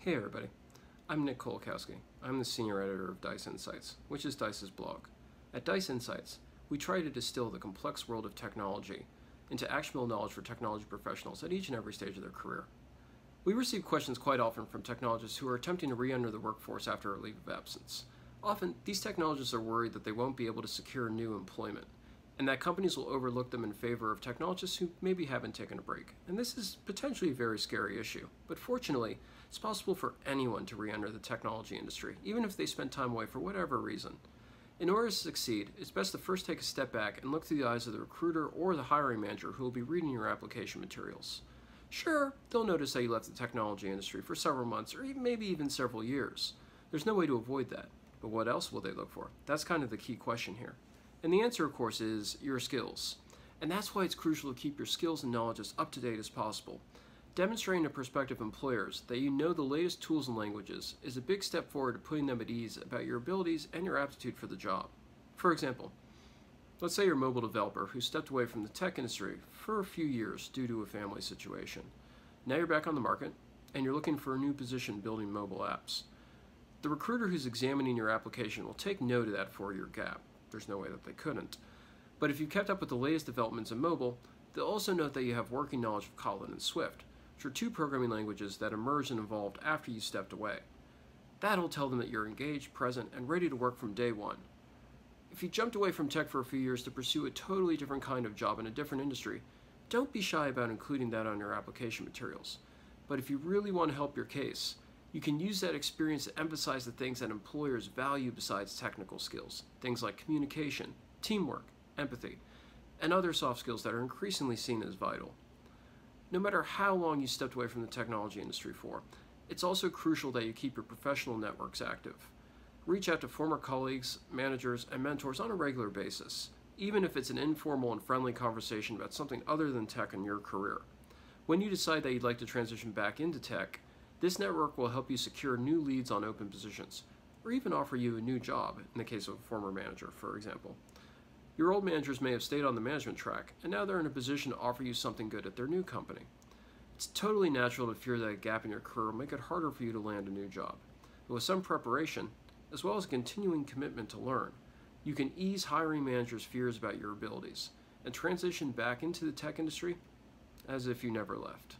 Hey everybody, I'm Nick Kolakowski. I'm the senior editor of Dice Insights, which is Dice's blog. At Dice Insights, we try to distill the complex world of technology into actionable knowledge for technology professionals at each and every stage of their career. We receive questions quite often from technologists who are attempting to re-enter the workforce after a leave of absence. Often, these technologists are worried that they won't be able to secure new employment, and that companies will overlook them in favor of technologists who maybe haven't taken a break. And this is potentially a very scary issue, but fortunately, it's possible for anyone to re-enter the technology industry, even if they spent time away for whatever reason. In order to succeed, it's best to first take a step back and look through the eyes of the recruiter or the hiring manager who will be reading your application materials. Sure, they'll notice that you left the technology industry for several months or maybe even several years. There's no way to avoid that. But what else will they look for? That's kind of the key question here. And the answer, of course, is your skills. And that's why it's crucial to keep your skills and knowledge as up to date as possible. Demonstrating to prospective employers that you know the latest tools and languages is a big step forward to putting them at ease about your abilities and your aptitude for the job. For example, let's say you're a mobile developer who stepped away from the tech industry for a few years due to a family situation. Now you're back on the market, and you're looking for a new position building mobile apps. The recruiter who's examining your application will take note of that 4-year gap. There's no way that they couldn't. But if you kept up with the latest developments in mobile, they'll also note that you have working knowledge of Kotlin and Swift, which are two programming languages that emerged and evolved after you stepped away. That'll tell them that you're engaged, present, and ready to work from day one. If you jumped away from tech for a few years to pursue a totally different kind of job in a different industry, don't be shy about including that on your application materials. But if you really want to help your case, you can use that experience to emphasize the things that employers value besides technical skills, things like communication, teamwork, empathy, and other soft skills that are increasingly seen as vital. No matter how long you stepped away from the technology industry for, it's also crucial that you keep your professional networks active. Reach out to former colleagues, managers, and mentors on a regular basis, even if it's an informal and friendly conversation about something other than tech in your career. When you decide that you'd like to transition back into tech, this network will help you secure new leads on open positions, or even offer you a new job, in the case of a former manager, for example. Your old managers may have stayed on the management track, and now they're in a position to offer you something good at their new company. It's totally natural to fear that a gap in your career will make it harder for you to land a new job. But with some preparation, as well as a continuing commitment to learn, you can ease hiring managers' fears about your abilities and transition back into the tech industry as if you never left.